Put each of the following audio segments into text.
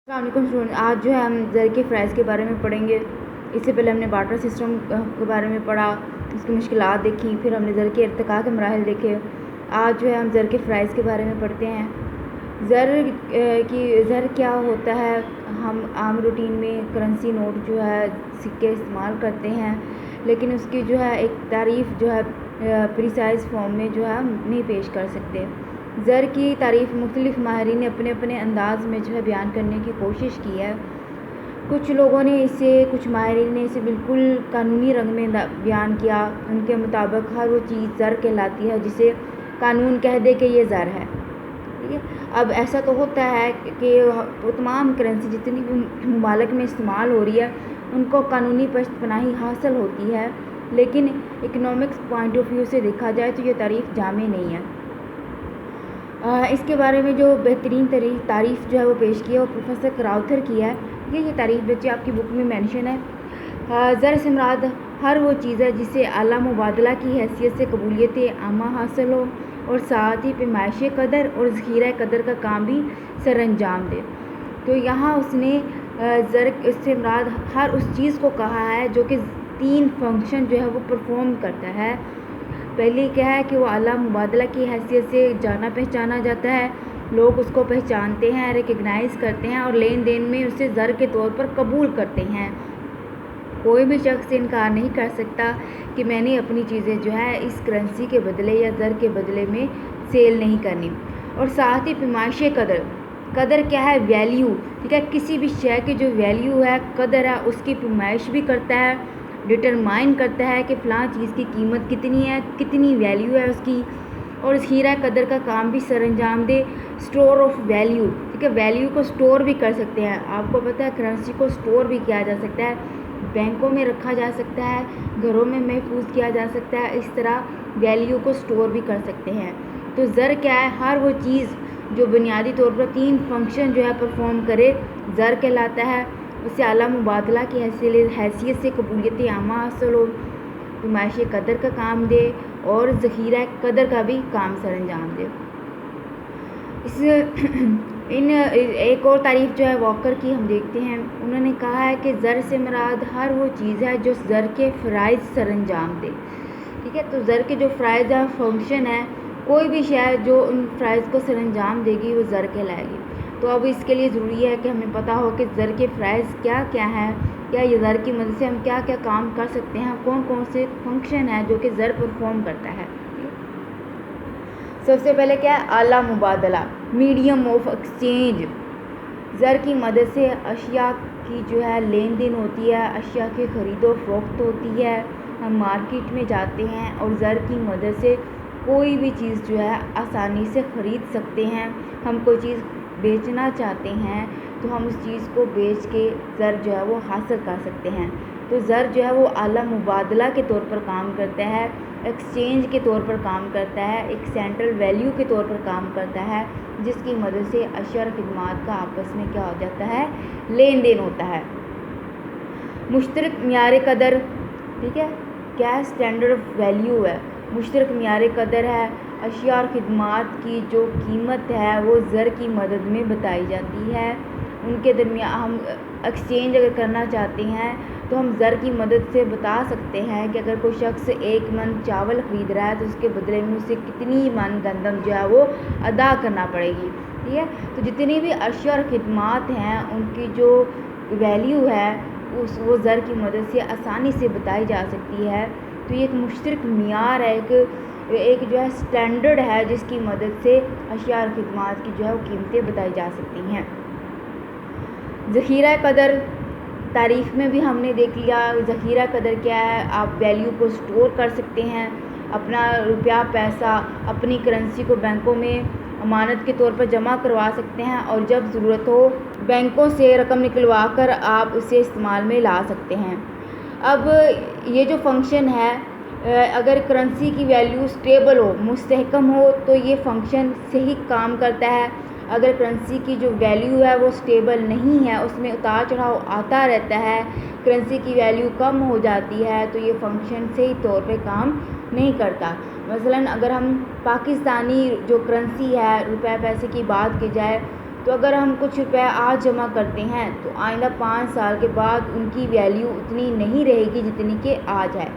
السلام علیکم اسٹوڈنٹ، آج جو ہے ہم زر کے فرائض کے بارے میں پڑھیں گے۔ اس سے پہلے ہم نے بارٹر سسٹم کے بارے میں پڑھا، اس کی مشکلات دیکھی، پھر ہم نے زر کے ارتقاء کے مراحل دیکھے۔ آج جو ہے ہم زر کے فرائض کے بارے میں پڑھتے ہیں۔ زر کیا ہوتا ہے؟ ہم عام روٹین میں کرنسی نوٹ جو ہے سکے استعمال کرتے ہیں، لیکن اس کی جو ہے ایک تعریف جو ہے پریسائز فارم میں جو ہے ہم نہیں پیش کر سکتے۔ زر کی تعریف مختلف ماہرین نے اپنے اپنے انداز میں جو ہے بیان کرنے کی کوشش کی ہے۔ کچھ لوگوں نے کچھ ماہرین نے اسے بالکل قانونی رنگ میں بیان کیا۔ ان کے مطابق ہر وہ چیز زر کہلاتی ہے جسے قانون کہہ دے کہ یہ زر ہے۔ ٹھیک ہے، اب ایسا تو ہوتا ہے کہ وہ تمام کرنسی جتنی بھی ممالک میں استعمال ہو رہی ہے ان کو قانونی پشت پناہی حاصل ہوتی ہے، لیکن اکنامکس پوائنٹ آف ویو سے دیکھا جائے تو یہ تعریف جامع نہیں ہے۔ اس کے بارے میں جو بہترین تعریف جو ہے وہ پیش کی ہے وہ پروفیسر کراؤتھر کی ہے۔ یہ تعریف بچے آپ کی بک میں مینشن ہے۔ زر سے مراد ہر وہ چیز ہے جسے اعلیٰ مبادلہ کی حیثیت سے قبولیت عامہ حاصل ہو اور ساتھ ہی پیمائش قدر اور ذخیرہ قدر کا کام بھی سر انجام دے۔ تو یہاں اس نے زر سے مراد ہر اس چیز کو کہا ہے جو کہ 3 فنکشن جو ہے وہ پرفارم کرتا ہے۔ پہلی کیا ہے کہ وہ اعلیٰ مبادلہ کی حیثیت سے جانا پہچانا جاتا ہے، لوگ اس کو پہچانتے ہیں، ریکگنائز کرتے ہیں اور لین دین میں اسے زر کے طور پر قبول کرتے ہیں۔ کوئی بھی شخص انکار نہیں کر سکتا کہ میں نے اپنی چیزیں جو ہے اس کرنسی کے بدلے یا زر کے بدلے میں سیل نہیں کرنی۔ اور ساتھ ہی پیمائش قدر کیا ہے؟ ویلیو۔ ٹھیک ہے، کسی بھی شے کی جو ویلیو ہے، قدر ہے، اس کی پیمائش بھی کرتا ہے، ڈٹرمائن کرتا ہے کہ فلاں چیز کی قیمت کتنی ہے، کتنی ویلیو ہے اس کی، اور ذخیرہ قدر کا کام بھی سر انجام دے۔ اسٹور آف ویلیو، ٹھیک ہے، ویلیو کو اسٹور بھی کر سکتے ہیں۔ آپ کو پتہ ہے کرنسی کو اسٹور بھی کیا جا سکتا ہے، بینکوں میں رکھا جا سکتا ہے، گھروں میں محفوظ کیا جا سکتا ہے، اس طرح ویلیو کو اسٹور بھی کر سکتے ہیں۔ تو زر کیا ہے؟ ہر وہ چیز جو بنیادی طور پر 3 فنکشن جو ہے پرفارم کرے زر کہلاتا ہے۔ اسے اعلیٰ مبادلہ کی حیثیت سے قبولیت عامہ حاصل ہو، پیمائش قدر کا کام دے اور ذخیرہ قدر کا بھی کام سر انجام دے۔ ایک اور تعریف جو ہے واکر کی ہم دیکھتے ہیں۔ انہوں نے کہا ہے کہ زر سے مراد ہر وہ چیز ہے جو زر کے فرائض سر انجام دے۔ ٹھیک ہے، تو زر کے جو فرائض ہے فنکشن ہے، کوئی بھی شے جو ان فرائض کو سر انجام دے گی وہ زر کہلائے گی۔ تو اب اس کے لیے ضروری ہے کہ ہمیں پتہ ہو کہ زر کے فرائض کیا کیا ہیں، کیا یہ زر کی مدد سے ہم کیا کیا کام کر سکتے ہیں، کون کون سے فنکشن ہیں جو کہ زر پرفارم کرتا ہے۔ سب سے پہلے کیا ہے؟ اعلیٰ مبادلہ، میڈیم آف ایکسچینج۔ زر کی مدد سے اشیاء کی جو ہے لین دین ہوتی ہے، اشیاء کی خرید و فروخت ہوتی ہے۔ ہم مارکیٹ میں جاتے ہیں اور زر کی مدد سے کوئی بھی چیز جو ہے آسانی سے خرید سکتے ہیں۔ ہم کوئی چیز بیچنا چاہتے ہیں تو ہم اس چیز کو بیچ کے زر جو ہے وہ حاصل کر سکتے ہیں۔ تو زر جو ہے وہ اعلیٰ مبادلہ کے طور پر کام کرتا ہے، ایکسچینج کے طور پر کام کرتا ہے، ایک سینٹرل ویلیو کے طور پر کام کرتا ہے جس کی مدد سے اشیاء اور خدمات کا آپس میں کیا ہو جاتا ہے؟ لین دین ہوتا ہے۔ مشترک معیار قدر، ٹھیک ہے، کیا اسٹینڈرڈ آف ویلیو ہے، مشترک معیار قدر ہے۔ اشیاء اور خدمات کی جو قیمت ہے وہ زر کی مدد میں بتائی جاتی ہے۔ ان کے درمیان ہم ایکسچینج اگر کرنا چاہتے ہیں تو ہم زر کی مدد سے بتا سکتے ہیں کہ اگر کوئی شخص 1 من چاول خرید رہا ہے تو اس کے بدلے میں اسے کتنی من گندم جو ہے وہ ادا کرنا پڑے گی۔ ٹھیک ہے، تو جتنی بھی اشیاء اور خدمات ہیں ان کی جو ویلیو ہے وہ زر کی مدد سے آسانی سے بتائی جا سکتی ہے۔ تو یہ ایک مشترک معیار ہے، ایک جو ہے اسٹینڈرڈ ہے جس کی مدد سے اشیاء اور خدمات کی جو ہے وہ قیمتیں بتائی جا سکتی ہیں۔ ذخیرہ قدر تعریف میں بھی ہم نے دیکھ لیا۔ ذخیرہ قدر کیا ہے؟ آپ ویلیو کو اسٹور کر سکتے ہیں، اپنا روپیہ پیسہ، اپنی کرنسی کو بینکوں میں امانت کے طور پر جمع کروا سکتے ہیں اور جب ضرورت ہو بینکوں سے رقم نکلوا کر آپ اسے استعمال میں لا سکتے ہیں۔ اب یہ جو فنکشن ہے، اگر کرنسی کی ویلیو اسٹیبل ہو، مستحکم ہو تو یہ فنکشن صحیح کام کرتا ہے۔ اگر کرنسی کی جو ویلیو ہے وہ اسٹیبل نہیں ہے، اس میں اتار چڑھاؤ آتا رہتا ہے، کرنسی کی ویلیو کم ہو جاتی ہے تو یہ فنکشن صحیح طور پہ کام نہیں کرتا۔ مثلاً اگر ہم پاکستانی جو کرنسی ہے روپے پیسے کی بات کی جائے تو اگر ہم کچھ روپے آج جمع کرتے ہیں تو آئندہ 5 سال کے بعد ان کی ویلیو اتنی نہیں رہے گی جتنی کہ آج ہے.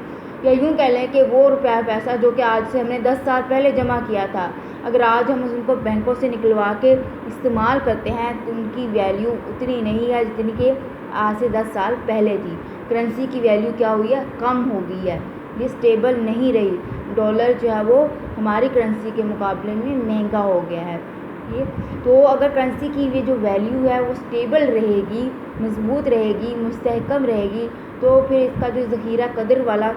یا یوں کہہ لیں کہ وہ روپیہ پیسہ جو کہ آج سے ہم نے 10 سال پہلے جمع کیا تھا، اگر آج ہم ان کو بینکوں سے نکلوا کے استعمال کرتے ہیں تو ان کی ویلیو اتنی نہیں ہے جتنی کہ آج سے 10 سال پہلے تھی. کرنسی کی ویلیو کیا ہوئی ہے؟ کم ہو گئی ہے، یہ اسٹیبل نہیں رہی. ڈالر جو ہے وہ ہماری کرنسی کے مقابلے میں مہنگا ہو گیا ہے. تو اگر کرنسی کی یہ جو ویلیو ہے وہ اسٹیبل رہے گی، مضبوط رہے گی، مستحکم رہے گی، تو پھر اس کا جو ذخیرہ قدر والا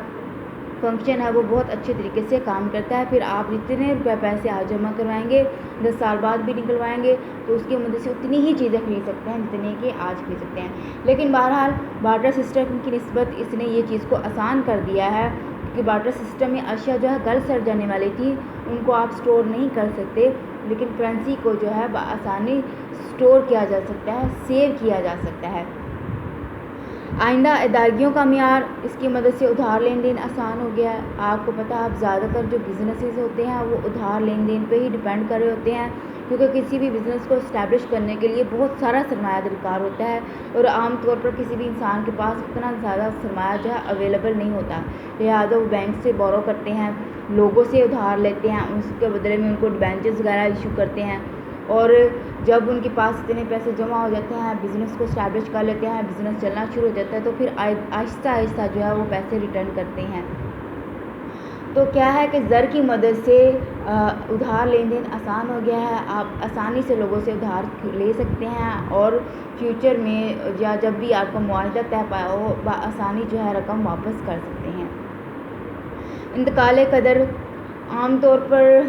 فنکشن ہے وہ بہت اچھے طریقے سے کام کرتا ہے. پھر آپ جتنے روپے پیسے آج جمع کروائیں گے 10 سال بعد بھی نکلوائیں گے تو اس کی مدد سے اتنی ہی چیزیں خرید سکتے ہیں جتنے کہ آج خرید سکتے ہیں. لیکن بہرحال بارٹر سسٹم کی نسبت اس نے یہ چیز کو آسان کر دیا ہے کہ بارٹر سسٹم میں اشیاء جو ہے گل سڑ جانے والی تھی ان کو آپ سٹور نہیں کر سکتے، لیکن کرنسی کو جو ہے بآسانی سٹور کیا جا سکتا ہے، سیو کیا جا سکتا ہے. آئندہ ادائیگیوں کا معیار، اس کی مدد سے ادھار لین دین آسان ہو گیا ہے. آپ کو پتہ ہے اب زیادہ تر جو بزنسز ہوتے ہیں وہ ادھار لین دین پہ ہی ڈپینڈ کر رہے ہوتے ہیں، کیونکہ کسی بھی بزنس کو اسٹیبلش کرنے کے لیے بہت سارا سرمایہ درکار ہوتا ہے اور عام طور پر کسی بھی انسان کے پاس اتنا زیادہ سرمایہ جو ہے اویلیبل نہیں ہوتا. لہٰذا وہ بینک سے بورو کرتے ہیں، لوگوں سے ادھار لیتے ہیں، اس کے بدلے میں ان کو ڈیبینچرز وغیرہ ایشو کرتے ہیں، اور جب ان کے پاس اتنے پیسے جمع ہو جاتے ہیں، بزنس کو اسٹیبلش کر لیتے ہیں، بزنس چلنا شروع ہو جاتا ہے، تو پھر آہستہ آہستہ جو ہے وہ پیسے ریٹرن کرتے ہیں. تو کیا ہے کہ زر کی مدد سے ادھار لین دین آسان ہو گیا ہے. آپ آسانی سے لوگوں سے ادھار لے سکتے ہیں اور فیوچر میں یا جب بھی آپ کا معاہدہ طے پایا ہو بآسانی جو ہے رقم واپس کر سکتے ہیں. انتقال قدر، عام طور پر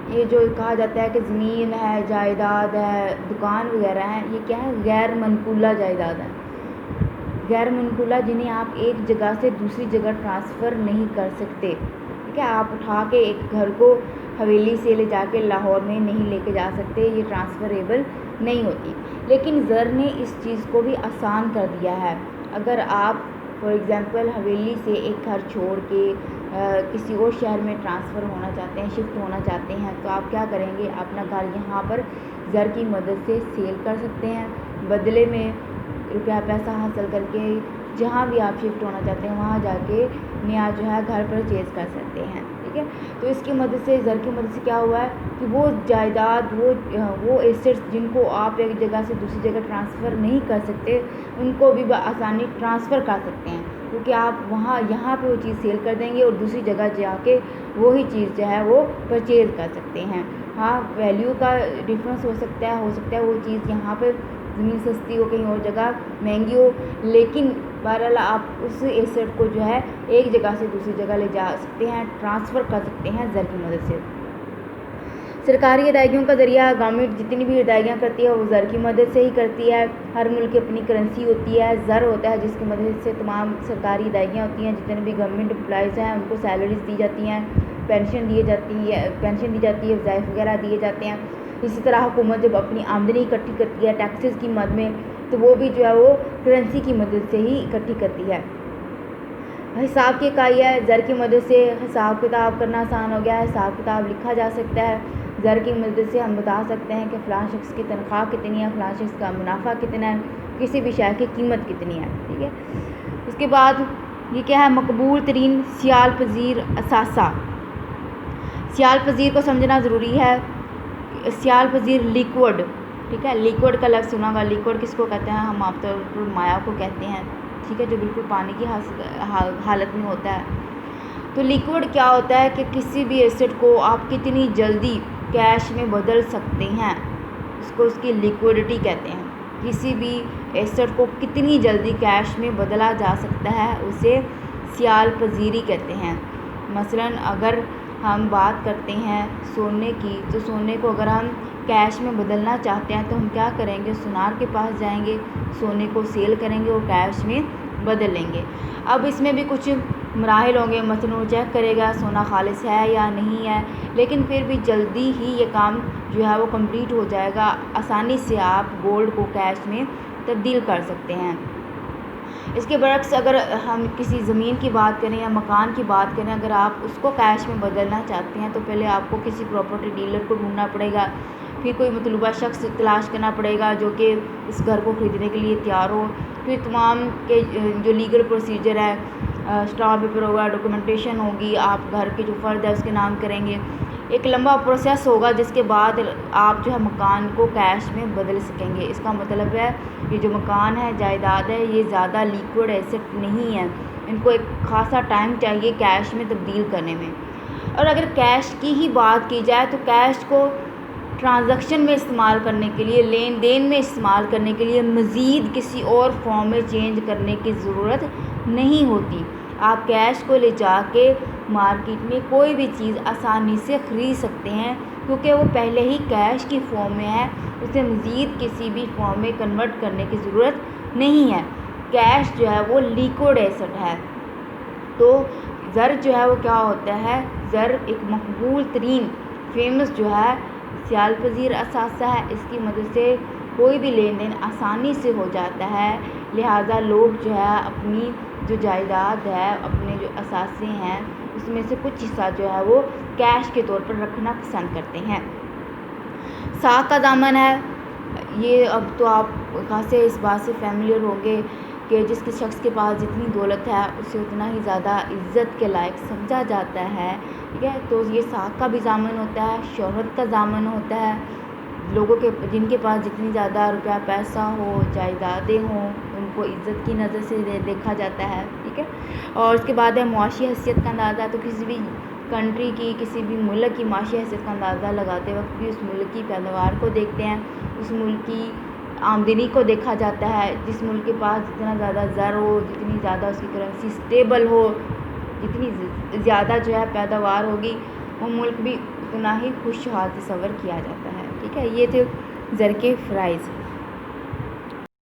یہ جو کہا جاتا ہے کہ زمین ہے، جائیداد ہے، دکان وغیرہ ہیں، یہ کیا ہے؟ غیر منقولہ جائیداد ہے. غیر منقولہ جنہیں آپ ایک جگہ سے دوسری جگہ ٹرانسفر نہیں کر سکتے. ٹھیک ہے، آپ اٹھا کے ایک گھر کو حویلی سے لے جا کے لاہور میں نہیں لے کے جا سکتے، یہ ٹرانسفریبل نہیں ہوتی. لیکن زر نے اس چیز کو بھی آسان کر دیا ہے. اگر آپ فار ایگزامپل حویلی سے ایک گھر چھوڑ کے کسی اور شہر میں ٹرانسفر ہونا چاہتے ہیں، شفٹ ہونا چاہتے ہیں، تو آپ کیا کریں گے؟ اپنا گھر یہاں پر زر کی مدد سے سیل کر سکتے ہیں، بدلے میں روپیہ پیسہ حاصل کر کے جہاں بھی آپ شفٹ ہونا چاہتے ہیں وہاں جا کے نیا جو ہے گھر پرچیز کر سکتے ہیں. ٹھیک ہے، تو اس کی مدد سے، زر کی مدد سے کیا ہوا ہے کہ وہ جائیداد، وہ ایسٹس جن کو آپ ایک جگہ سے دوسری جگہ ٹرانسفر نہیں کر سکتے ان کو بھی بآسانی ٹرانسفر کر سکتے ہیں، کیونکہ آپ یہاں پہ وہ چیز سیل کر دیں گے اور دوسری جگہ جا کے وہی چیز جو ہے وہ پرچیز کر سکتے ہیں. ہاں، ویلیو کا ڈفرینس ہو سکتا ہے وہ چیز یہاں پہ زمین سستی ہو کہیں اور جگہ مہنگی ہو، لیکن بہرحال آپ اس ایسٹ کو جو ہے ایک جگہ سے دوسری جگہ لے جا سکتے ہیں، ٹرانسفر کر سکتے ہیں زر کی مدد سے. سرکاری ادائیگیوں کا ذریعہ، گورنمنٹ جتنی بھی ادائیگیاں کرتی ہے وہ زر کی مدد سے ہی کرتی ہے. ہر ملک کی اپنی کرنسی ہوتی ہے، زر ہوتا ہے جس کی مدد سے تمام سرکاری ادائیگیاں ہوتی ہیں. جتنے بھی گورنمنٹ امپلائیز ہیں ان کو سیلریز دی جاتی ہیں، پینشن دی جاتی ہے، وظائف وغیرہ دیے جاتے ہیں. اسی طرح حکومت جب اپنی آمدنی اکٹھی کرتی ہے ٹیکسز کی مد میں، تو وہ بھی جو ہے وہ کرنسی کی مدد سے ہی اکٹھی کرتی ہے. حساب کی اکائی ہے، زر کی مدد سے حساب کتاب کرنا آسان ہو گیا ہے، حساب کتاب لکھا جا سکتا ہے. زر کی مدد سے ہم بتا سکتے ہیں کہ فلاں شخص کی تنخواہ کتنی ہے، فلاں شخص کا منافع کتنا ہے، کسی بھی شے کی قیمت کتنی ہے. ٹھیک ہے، اس کے بعد یہ کیا ہے؟ مقبول ترین سیال پذیر اثاثہ. سیال پذیر کو سمجھنا ضروری ہے. سیال پذیر لیکوڈ، ٹھیک ہے، لیکوڈ کا لفظ سنا ہوگا. لیکوڈ کس کو کہتے ہیں؟ ہم عام طور پر مائع کو کہتے ہیں. ٹھیک ہے، جو بالکل پانی کی حالت میں ہوتا ہے. تو لیکوڈ کیا ہوتا ہے کہ کسی بھی ایسٹ کو آپ کتنی جلدی کیش میں بدل سکتے ہیں، اس کی لیکوڈٹی کہتے ہیں. کسی بھی ایسٹ کو کتنی جلدی کیش میں بدلا جا سکتا ہے اسے سیال پذیری کہتے ہیں. مثلاً اگر ہم بات کرتے ہیں سونے کی، تو سونے کو اگر ہم کیش میں بدلنا چاہتے ہیں تو ہم کیا کریں گے؟ سونار کے پاس جائیں گے، سونے کو سیل کریں گے اور کیش میں بدل لیں گے. اب اس میں بھی کچھ مراحل ہوں گے، مثلاً وہ چیک کرے گا سونا خالص ہے یا نہیں ہے، لیکن پھر بھی جلدی ہی یہ کام جو ہے وہ کمپلیٹ ہو جائے گا. آسانی سے آپ گولڈ کو کیش میں تبدیل کر سکتے ہیں. اس کے برعکس اگر ہم کسی زمین کی بات کریں یا مکان کی بات کریں، اگر آپ اس کو کیش میں بدلنا چاہتے ہیں تو پہلے آپ کو کسی پراپرٹی ڈیلر کو ڈھونڈنا پڑے گا، پھر کوئی مطلوبہ شخص تلاش کرنا پڑے گا جو کہ اس گھر کو خریدنے کے لیے تیار ہو، پھر تمام کے جو لیگل پروسیجر ہے، اسٹامپ پیپر ہوگا، ڈاکومنٹیشن ہوگی، آپ گھر کے جو فرد ہے اس کے نام کریں گے، ایک لمبا پروسیس ہوگا جس کے بعد آپ جو ہے مکان کو کیش میں بدل سکیں گے۔ اس کا مطلب ہے یہ جو مکان ہے، جائیداد ہے، یہ زیادہ لیکوڈ ایسٹ نہیں ہے، ان کو ایک خاصا ٹائم چاہیے کیش میں تبدیل کرنے میں۔ اور اگر کیش کی ہی بات کی جائے تو کیش کو ٹرانزیکشن میں استعمال کرنے کے لیے، لین دین میں استعمال کرنے کے لیے مزید کسی اور فارم میں چینج کرنے کی ضرورت نہیں ہوتی۔ آپ کیش کو لے جا کے مارکیٹ میں کوئی بھی چیز آسانی سے خرید سکتے ہیں کیونکہ وہ پہلے ہی کیش کی فارم میں ہے، اسے مزید کسی بھی فارم میں کنورٹ کرنے کی ضرورت نہیں ہے۔ کیش جو ہے وہ لیکوڈ ایسٹ ہے۔ تو زر جو ہے وہ کیا ہوتا ہے؟ زر ایک مقبول ترین فیمس جو ہے سیال پذیر اثاثہ ہے، اس کی مدد سے کوئی بھی لین دین آسانی سے ہو جاتا ہے، لہٰذا لوگ جو ہے اپنی جو جائیداد ہے، اپنے جو اثاثے ہیں اس میں سے کچھ حصہ جو ہے وہ کیش کے طور پر رکھنا پسند کرتے ہیں۔ ساکھ کا دامن ہے، یہ اب تو آپ خاصے اس بات سے فیملیئر ہوں گے کہ جس کے شخص کے پاس جتنی دولت ہے اسے اتنا ہی زیادہ عزت کے لائق سمجھا جاتا ہے، ٹھیک ہے؟ تو یہ ساکھ کا بھی ضامن ہوتا ہے، شہرت کا ضامن ہوتا ہے، لوگوں کے جن کے پاس جتنی زیادہ روپیہ پیسہ ہو، جائیدادیں ہوں، ان کو عزت کی نظر سے دیکھا جاتا ہے، ٹھیک ہے؟ اور اس کے بعد ہے معاشی حیثیت کا اندازہ۔ تو کسی بھی کنٹری کی، کسی بھی ملک کی معاشی حیثیت کا اندازہ لگاتے وقت بھی اس ملک کی پیداوار کو دیکھتے ہیں، اس ملک کی آمدنی کو دیکھا جاتا ہے۔ جس ملک کے پاس جتنا زیادہ زر ہو، جتنی زیادہ اس کی کرنسی اسٹیبل ہو، جتنی زیادہ جو ہے پیداوار ہوگی، وہ ملک بھی اتنا ہی خوشحال تصور کیا جاتا ہے، ٹھیک ہے؟ یہ تھے زر کے فرائض۔